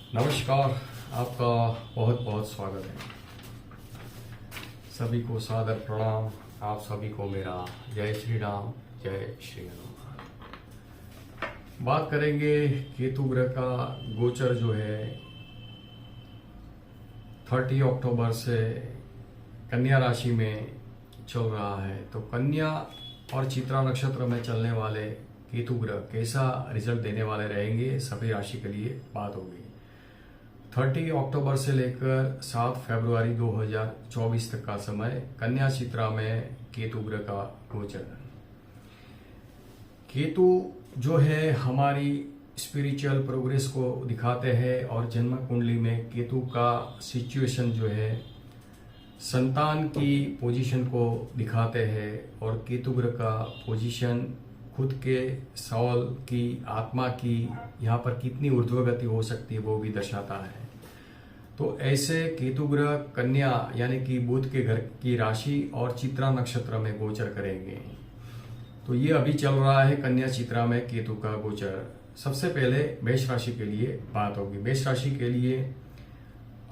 नमस्कार, आपका बहुत बहुत स्वागत है। सभी को सादर प्रणाम। आप सभी को मेरा जय श्री राम, जय श्री हनुमान। बात करेंगे केतु ग्रह का गोचर जो है 30 अक्टूबर से कन्या राशि में चल रहा है। तो कन्या और चित्रा नक्षत्र में चलने वाले केतु ग्रह कैसा रिजल्ट देने वाले रहेंगे, सभी राशि के लिए बात होगी। 30 अक्टूबर से लेकर 7 फरवरी 2024 तक का समय कन्या चित्रा में केतु ग्रह का गोचर। केतु जो है हमारी स्पिरिचुअल प्रोग्रेस को दिखाते हैं और जन्म कुंडली में केतु का सिचुएशन जो है संतान की पोजीशन को दिखाते हैं और केतु ग्रह का पोजीशन खुद के सौल की आत्मा की यहाँ पर कितनी ऊर्ध्वगति हो सकती है वो भी दर्शाता है। तो ऐसे केतु ग्रह कन्या यानी कि बुध के घर की राशि और चित्रा नक्षत्र में गोचर करेंगे। तो ये अभी चल रहा है कन्या चित्रा में केतु का गोचर। सबसे पहले मेष राशि के लिए बात होगी। मेष राशि के लिए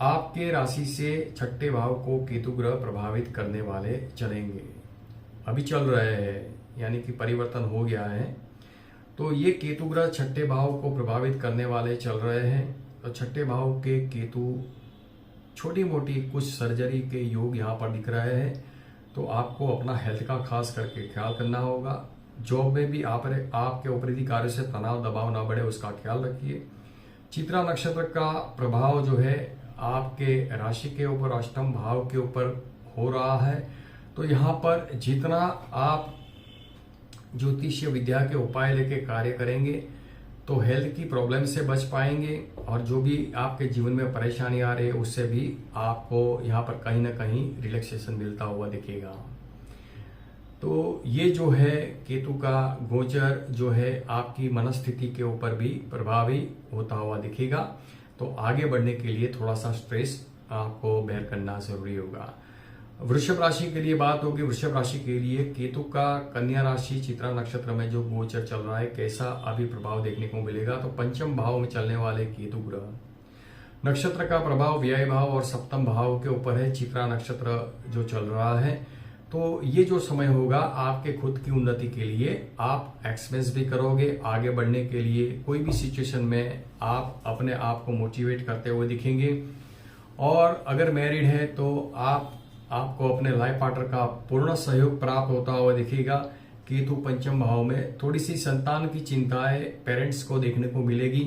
आपके राशि से छठे भाव को केतु ग्रह प्रभावित करने वाले चलेंगे। अभी चल रहे हैं यानी कि परिवर्तन हो गया है। तो ये केतु ग्रह छठे भाव को प्रभावित करने वाले चल रहे हैं। तो छठे भाव के केतु छोटी मोटी कुछ सर्जरी के योग यहाँ पर दिख रहे हैं। तो आपको अपना हेल्थ का खास करके ख्याल करना होगा। जॉब में भी आपके ऊपरी कार्यों से तनाव दबाव ना बढ़े उसका ख्याल रखिए। चित्रा नक्षत्र का प्रभाव जो है आपके राशि के ऊपर अष्टम भाव के ऊपर हो रहा है। तो यहाँ पर जितना आप ज्योतिषीय विद्या के उपाय लेके कार्य करेंगे तो हेल्थ की प्रॉब्लम से बच पाएंगे और जो भी आपके जीवन में परेशानी आ रही है उससे भी आपको यहाँ पर कहीं ना कहीं रिलैक्सेशन मिलता हुआ दिखेगा। तो ये जो है केतु का गोचर जो है आपकी मनस्थिति के ऊपर भी प्रभावी होता हुआ दिखेगा। तो आगे बढ़ने के लिए थोड़ा सा स्ट्रेस आपको बेयर करना जरूरी होगा। वृषभ राशि के लिए बात होगी। वृषभ राशि के लिए केतु का कन्या राशि चित्रा नक्षत्र में जो गोचर चल रहा है कैसा अभी प्रभाव देखने को मिलेगा। तो पंचम भाव में चलने वाले केतु ग्रह नक्षत्र का प्रभाव व्यय भाव और सप्तम भाव के ऊपर है। चित्रा नक्षत्र जो चल रहा है तो ये जो समय होगा आपके खुद की उन्नति के लिए आप एक्सपेंस भी करोगे। आगे बढ़ने के लिए कोई भी सिचुएशन में आप अपने आप को मोटिवेट करते हुए दिखेंगे। और अगर मैरिड है तो आपको अपने लाइफ पार्टनर का पूर्ण सहयोग प्राप्त होता हुआ दिखेगा। केतु पंचम भाव में थोड़ी सी संतान की चिंताएं पेरेंट्स को देखने को मिलेगी।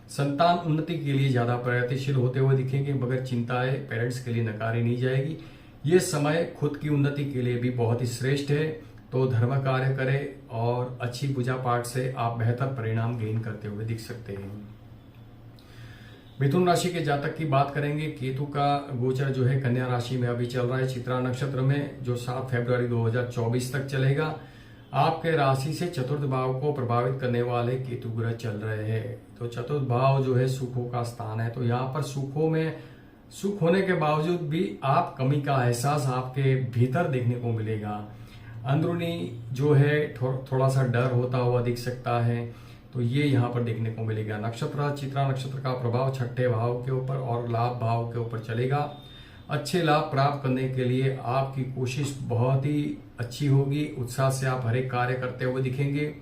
संतान उन्नति के लिए ज्यादा प्रयत्नशील होते हुए दिखेंगे मगर चिंताएं पेरेंट्स के लिए नकारी नहीं जाएगी। ये समय खुद की उन्नति के लिए भी बहुत ही श्रेष्ठ है। तो धर्म कार्य करें और अच्छी पूजा पाठ से आप बेहतर परिणाम गेन करते हुए दिख सकते हैं। मिथुन राशि के जातक की बात करेंगे। केतु का गोचर जो है कन्या राशि में अभी चल रहा है चित्रा नक्षत्र में जो 7 फरवरी 2024 तक चलेगा। आपके राशि से चतुर्थ भाव को प्रभावित करने वाले केतु ग्रह चल रहे हैं। तो चतुर्थ भाव जो है सुखों का स्थान है। तो यहाँ पर सुखों में सुख होने के बावजूद भी आप कमी का एहसास आपके भीतर देखने को मिलेगा। अंदरूनी जो है थोड़ा सा डर होता हुआ दिख सकता है। तो ये यहाँ पर देखने को मिलेगा। नक्षत्र चित्रा नक्षत्र का प्रभाव छठे भाव के ऊपर और लाभ भाव के ऊपर चलेगा। अच्छे लाभ प्राप्त करने के लिए आपकी कोशिश बहुत ही अच्छी होगी। उत्साह से आप हर एक कार्य करते हुए दिखेंगे।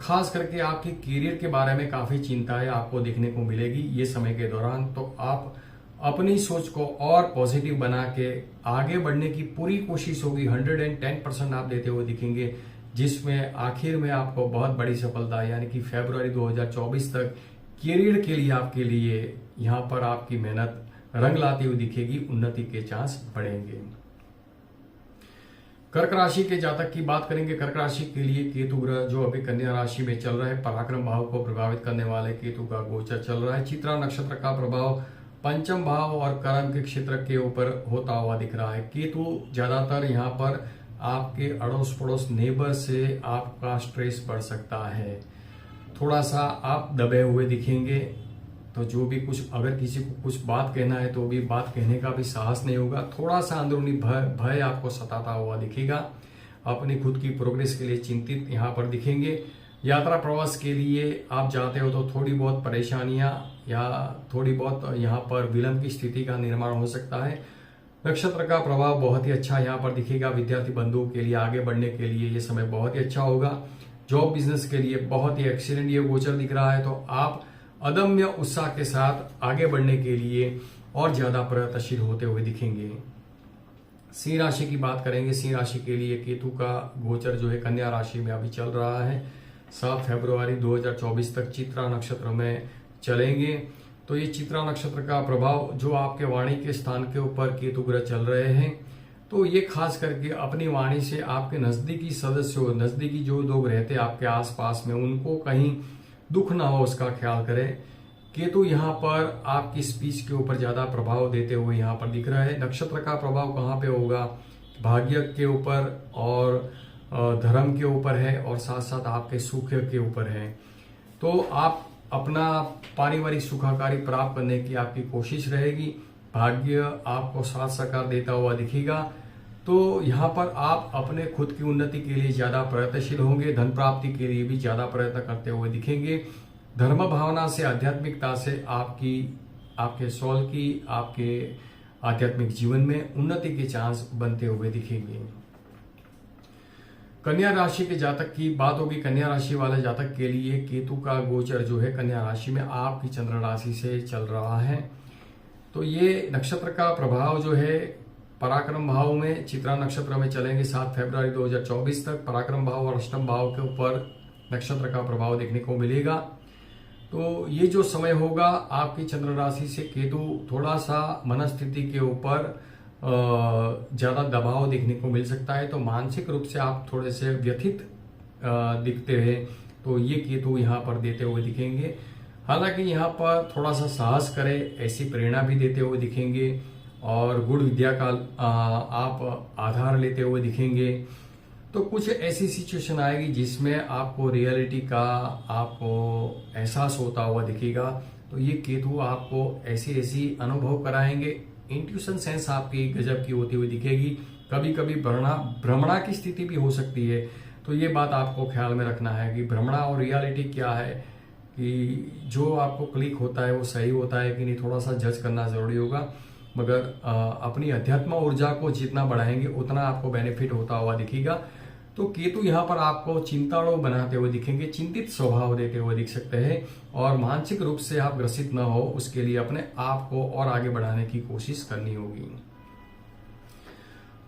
खास करके आपके करियर के बारे में काफी चिंताएं आपको देखने को मिलेगी ये समय के दौरान। तो आप अपनी सोच को और पॉजिटिव बना के आगे बढ़ने की पूरी कोशिश होगी। 110% आप देते हुए दिखेंगे जिसमें आखिर में आपको बहुत बड़ी सफलता यानी कि फरवरी 2024 तक करियर के लिए आपके लिए यहाँ पर आपकी मेहनत रंग लाती हुई दिखेगी। उन्नति के चांस बढ़ेंगे। कर्क राशि के जातक की बात करेंगे। कर्क राशि के लिए केतु ग्रह जो अभी कन्या राशि में चल रहा है पराक्रम भाव को प्रभावित करने वाले केतु का गोचर चल रहा है। चित्रा नक्षत्र का प्रभाव पंचम भाव और कर्म के क्षेत्र के ऊपर होता हुआ दिख रहा है। केतु ज्यादातर यहाँ पर आपके अड़ोस पड़ोस नेबर से आपका स्ट्रेस बढ़ सकता है। थोड़ा सा आप दबे हुए दिखेंगे। तो जो भी कुछ अगर किसी को कुछ बात कहना है तो भी बात कहने का भी साहस नहीं होगा। थोड़ा सा अंदरूनी भय आपको सताता हुआ दिखेगा। अपनी खुद की प्रोग्रेस के लिए चिंतित यहाँ पर दिखेंगे। यात्रा प्रवास के लिए आप जाते हो तो थोड़ी बहुत परेशानियां या थोड़ी बहुत यहाँ पर विलंब की स्थिति का निर्माण हो सकता है। नक्षत्र का प्रभाव बहुत ही अच्छा यहाँ पर दिखेगा। विद्यार्थी बंधुओं के लिए आगे बढ़ने के लिए ये समय बहुत ही अच्छा होगा। जॉब बिजनेस के लिए बहुत ही एक्सीलेंट ये गोचर दिख रहा है, तो आप अदम्य उत्साह के साथ आगे बढ़ने के लिए और ज्यादा प्रयत्नशील होते हुए दिखेंगे। सिंह राशि की बात करेंगे। सिंह राशि के लिए केतु का गोचर जो है कन्या राशि में अभी चल रहा है। 7 फरवरी 2024 तक चित्रा नक्षत्र में चलेंगे। तो ये चित्रा नक्षत्र का प्रभाव जो आपके वाणी के स्थान के ऊपर केतु ग्रह चल रहे हैं, तो ये खास करके अपनी वाणी से आपके नजदीकी सदस्यों, नजदीकी जो लोग रहते हैं आपके आसपास में, उनको कहीं दुख ना हो उसका ख्याल करें। केतु यहाँ पर आपकी स्पीच के ऊपर ज्यादा प्रभाव देते हुए यहाँ पर दिख रहा है। नक्षत्र का प्रभाव कहाँ पे होगा? भाग्य के ऊपर और धर्म के ऊपर है, और साथ साथ आपके सुख के ऊपर है। तो आप अपना पारिवारिक सुखाकारी प्राप्त करने की आपकी कोशिश रहेगी। भाग्य आपको साथ सहकार देता हुआ दिखेगा। तो यहाँ पर आप अपने खुद की उन्नति के लिए ज्यादा प्रयत्नशील होंगे। धन प्राप्ति के लिए भी ज्यादा प्रयत्न करते हुए दिखेंगे। धर्म भावना से, आध्यात्मिकता से आपके सोल की, आपके आध्यात्मिक जीवन में उन्नति के चांस बनते हुए दिखेंगे। कन्या राशि के जातक की बात होगी। कन्या राशि वाले जातक के लिए केतु का गोचर जो है कन्या राशि में आपकी चंद्र राशि से चल रहा है। तो ये नक्षत्र का प्रभाव जो है पराक्रम भाव में, चित्रा नक्षत्र में चलेंगे 7 फरवरी 2024 तक। पराक्रम भाव और अष्टम भाव के ऊपर नक्षत्र का प्रभाव देखने को मिलेगा। तो ये जो समय होगा, आपकी चंद्र राशि से केतु थोड़ा सा मनस्थिति के ऊपर ज्यादा दबाव देखने को मिल सकता है। तो मानसिक रूप से आप थोड़े से व्यथित दिखते हैं, तो ये केतु यहाँ पर देते हुए दिखेंगे। हालांकि यहाँ पर थोड़ा सा साहस करें, ऐसी प्रेरणा भी देते हुए दिखेंगे, और गुण विद्या का आप आधार लेते हुए दिखेंगे। तो कुछ ऐसी सिचुएशन आएगी जिसमें आपको रियलिटी का आपको एहसास होता हुआ दिखेगा। तो ये केतु आपको ऐसी अनुभव कराएंगे। इंट्यूशन सेंस आपकी गजब की होती हुई दिखेगी। कभी कभी भ्रमणा की स्थिति भी हो सकती है। तो ये बात आपको ख्याल में रखना है कि भ्रमणा और रियलिटी क्या है, कि जो आपको क्लिक होता है वो सही होता है कि नहीं, थोड़ा सा जज करना जरूरी होगा। मगर अपनी अध्यात्म ऊर्जा को जितना बढ़ाएंगे उतना आपको बेनिफिट होता हुआ दिखेगा। तो केतु यहाँ पर आपको चिंताड़ु बनाते हुए दिखेंगे, चिंतित स्वभाव देते हुए दिख सकते हैं, और मानसिक रूप से आप ग्रसित न हो उसके लिए अपने आप को और आगे बढ़ाने की कोशिश करनी होगी।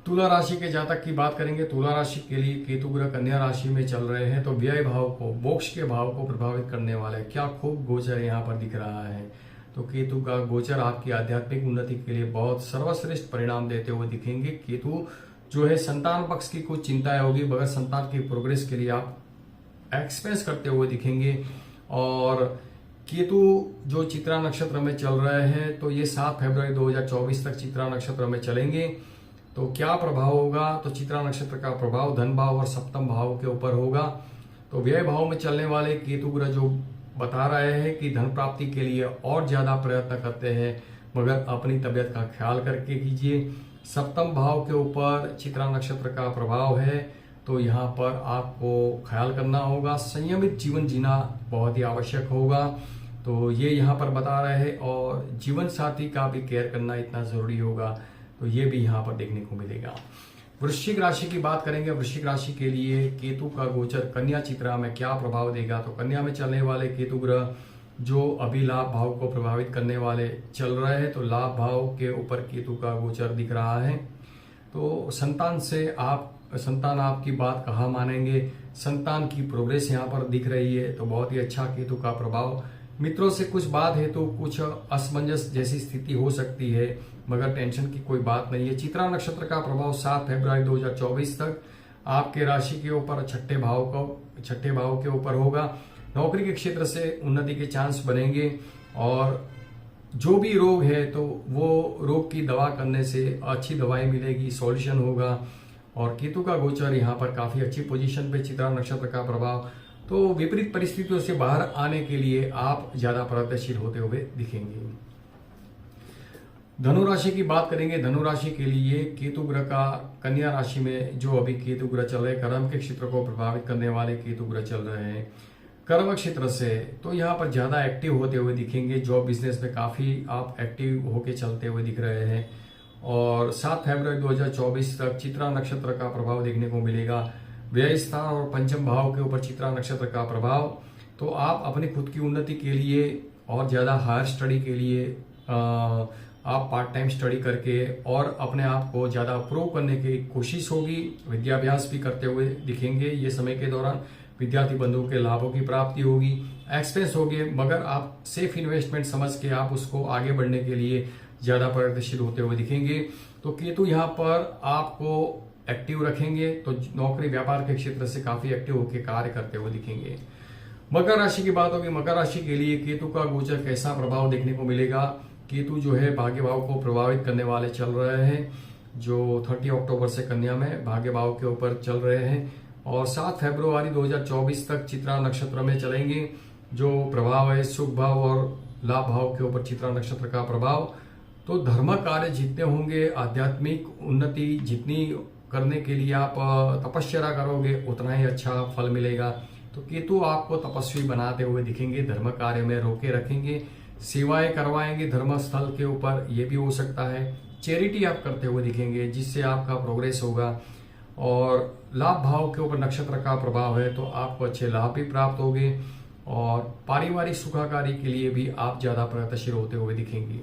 तुला राशि के जातक की बात करेंगे। तुला राशि के लिए केतु ग्रह कन्या राशि में चल रहे हैं, तो व्यय भाव को, मोक्ष के भाव को प्रभावित करने वाला है। क्या खूब गोचर यहाँ पर दिख रहा है। तो केतु का गोचर आपकी आध्यात्मिक उन्नति के लिए बहुत सर्वश्रेष्ठ परिणाम देते हुए दिखेंगे। केतु जो है संतान पक्ष की कुछ चिंताएं होगी, मगर संतान की प्रोग्रेस के लिए आप एक्सपेंस करते हुए दिखेंगे। और केतु जो चित्रा नक्षत्र में चल रहे हैं, तो ये 7 फरवरी 2024 तक चित्रा नक्षत्र में चलेंगे। तो क्या प्रभाव होगा? तो चित्रा नक्षत्र का प्रभाव धन भाव और सप्तम भाव के ऊपर होगा। तो व्यय भाव में चलने वाले केतु ग्रह जो बता रहे हैं कि धन प्राप्ति के लिए और ज्यादा प्रयत्न करते हैं, मगर अपनी तबियत का ख्याल करके कीजिए। सप्तम भाव के ऊपर चित्रा नक्षत्र का प्रभाव है, तो यहाँ पर आपको ख्याल करना होगा। संयमित जीवन जीना बहुत ही आवश्यक होगा। तो ये यहाँ पर बता रहे हैं, और जीवन साथी का भी केयर करना इतना जरूरी होगा। तो ये भी यहाँ पर देखने को मिलेगा। वृश्चिक राशि की बात करेंगे। वृश्चिक राशि के लिए केतु का गोचर कन्या चित्रा में क्या प्रभाव देगा? तो कन्या में चलने वाले केतु ग्रह जो अभी लाभ भाव को प्रभावित करने वाले चल रहे हैं, तो लाभ भाव के ऊपर केतु का गोचर दिख रहा है। तो संतान आपकी बात कहाँ मानेंगे? संतान की प्रोग्रेस यहाँ पर दिख रही है, तो बहुत ही अच्छा केतु का प्रभाव। मित्रों से कुछ बात है तो कुछ असमंजस जैसी स्थिति हो सकती है, मगर टेंशन की कोई बात नहीं है। चित्रा नक्षत्र का प्रभाव 7 फरवरी 2024 तक आपके राशि के ऊपर छठे भाव के ऊपर होगा। नौकरी के क्षेत्र से उन्नति के चांस बनेंगे, और जो भी रोग है तो वो रोग की दवा करने से अच्छी दवाई मिलेगी, सॉल्यूशन होगा। और केतु का गोचर यहाँ पर काफी अच्छी पोजीशन पे, चित्रा नक्षत्र का प्रभाव। तो विपरीत परिस्थितियों से बाहर आने के लिए आप ज्यादा प्रयत्नशील होते हुए दिखेंगे। धनु राशि की बात करेंगे। धनु राशि के लिए केतु ग्रह का कन्या राशि में जो अभी केतु ग्रह चल रहे हैं, कर्म के क्षेत्र को प्रभावित करने वाले केतु ग्रह चल रहे हैं कर्म क्षेत्र से, तो यहाँ पर ज्यादा एक्टिव होते हुए दिखेंगे। जॉब बिजनेस में काफी आप एक्टिव होके चलते हुए दिख रहे हैं। और 7 फरवरी 2024 तक चित्रा नक्षत्र का प्रभाव देखने को मिलेगा। व्यय स्थान और पंचम भाव के ऊपर चित्रा नक्षत्र का प्रभाव, तो आप अपनी खुद की उन्नति के लिए और ज्यादा हायर स्टडी के लिए आप पार्ट टाइम स्टडी करके और अपने आप को ज्यादा प्रूव करने की कोशिश होगी। विद्याभ्यास भी करते हुए दिखेंगे। ये समय के दौरान विद्यार्थी बंधुओं के लाभों की प्राप्ति होगी। एक्सपेंस होंगे, मगर आप सेफ इन्वेस्टमेंट समझ के आप उसको आगे बढ़ने के लिए ज्यादा प्रगतिशील होते हुए दिखेंगे। तो केतु यहाँ पर आपको एक्टिव रखेंगे, तो नौकरी व्यापार के क्षेत्र से काफी एक्टिव होकर कार्य करते हुए दिखेंगे। मकर राशि की बात होगी। मकर राशि के लिए केतु का गोचर कैसा प्रभाव देखने को मिलेगा। केतु जो है भाग्य भाव को प्रभावित करने वाले चल रहे हैं, जो 30 अक्टूबर से कन्या में भाग्य भाव के ऊपर चल रहे हैं और 7 फरवरी 2024 तक चित्रा नक्षत्र में चलेंगे। जो प्रभाव है सुख भाव और लाभ भाव के ऊपर चित्रा नक्षत्र का प्रभाव, तो धर्म कार्य जितने होंगे, आध्यात्मिक उन्नति जितनी करने के लिए आप तपस्या करोगे उतना ही अच्छा फल मिलेगा। तो केतु आपको तपस्वी बनाते हुए दिखेंगे, धर्म कार्य में रोके रखेंगे, सेवाएं करवाएंगे धर्म स्थल के ऊपर, ये भी हो सकता है। चैरिटी आप करते हुए दिखेंगे जिससे आपका प्रोग्रेस होगा। और लाभ भाव के ऊपर नक्षत्र का प्रभाव है, तो आपको अच्छे लाभ भी प्राप्त होंगे और पारिवारिक सुखाकारी के लिए भी आप ज्यादा प्रगतिशील होते हुए दिखेंगे।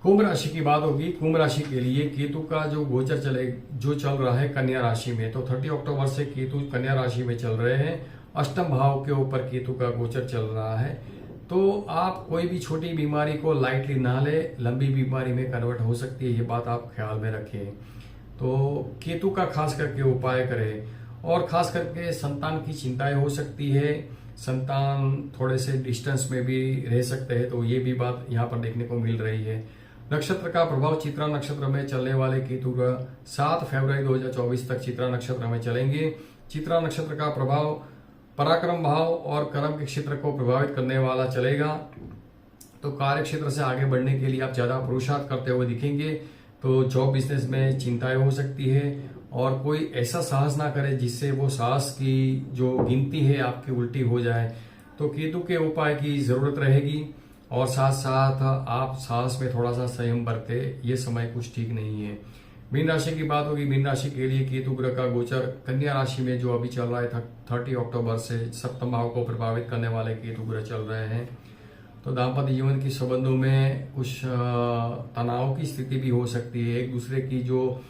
कुंभ राशि की बात होगी। कुंभ राशि के लिए केतु का जो गोचर चल रहा है कन्या राशि में, तो 30 अक्टूबर से केतु कन्या राशि में चल रहे हैं। अष्टम भाव के ऊपर केतु का गोचर चल रहा है, तो आप कोई भी छोटी बीमारी को लाइटली ना ले, लंबी बीमारी में कन्वर्ट हो सकती है, ये बात आप ख्याल में रखें। तो केतु का खास करके उपाय करें और खास करके संतान की चिंताएं हो सकती है, संतान थोड़े से डिस्टेंस में भी रह सकते हैं, तो ये भी बात यहाँ पर देखने को मिल रही है। नक्षत्र का प्रभाव चित्रा नक्षत्र में चलने वाले केतु ग्रह 7 फरवरी 2024 तक चित्रा नक्षत्र में चलेंगे। चित्रा नक्षत्र का प्रभाव पराक्रम भाव और कर्म के क्षेत्र को प्रभावित करने वाला चलेगा, तो कार्य क्षेत्र से आगे बढ़ने के लिए आप ज्यादा पुरुषार्थ करते हुए दिखेंगे। तो जॉब बिजनेस में चिंताएं हो सकती है और कोई ऐसा साहस ना करे जिससे वो साहस की जो गिनती है आपकी उल्टी हो जाए, तो केतु के उपाय की जरूरत रहेगी। और साथ साथ आप साहस में थोड़ा सा संयम बरते, ये समय कुछ ठीक नहीं है। मीन राशि की बात होगी। मीन राशि के लिए केतु ग्रह का गोचर कन्या राशि में जो अभी चल रहा है 30 अक्टूबर से सप्तम भाव को प्रभावित करने वाले केतु ग्रह चल रहे हैं, तो दाम्पत्य जीवन के संबंधों में कुछ तनाव की स्थिति भी हो सकती है। एक दूसरे की जो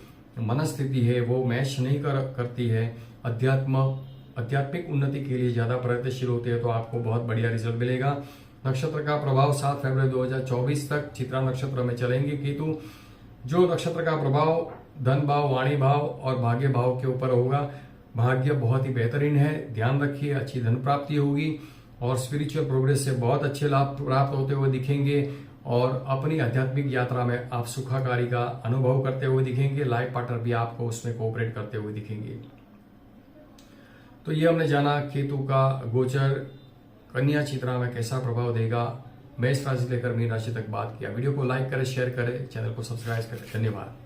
मनस्थिति है वो मैच नहीं करती है। आध्यात्मिक उन्नति के लिए ज्यादा प्रगतिशील होते हैं, तो आपको बहुत बढ़िया रिजल्ट मिलेगा। नक्षत्र का प्रभाव 7 फरवरी 2024 तक चित्रा नक्षत्र में चलेंगे केतु। जो नक्षत्र का प्रभाव धन भाव, वाणी भाव और भाग्य भाव के ऊपर होगा। भाग्य बहुत ही बेहतरीन है, ध्यान रखिए, अच्छी धन प्राप्ति होगी और स्पिरिचुअल प्रोग्रेस से बहुत अच्छे लाभ प्राप्त होते हुए दिखेंगे और अपनी आध्यात्मिक यात्रा में आप सुखाकारी का अनुभव करते हुए दिखेंगे। लाइफ पार्टनर भी आपको उसमें कोऑपरेट करते हुए दिखेंगे। तो ये हमने जाना केतु का गोचर कन्या चित्रा में कैसा प्रभाव देगा। मेष राशि लेकर मीन राशि तक बात किया। वीडियो को लाइक करें, शेयर करें, चैनल को सब्सक्राइब करें। धन्यवाद।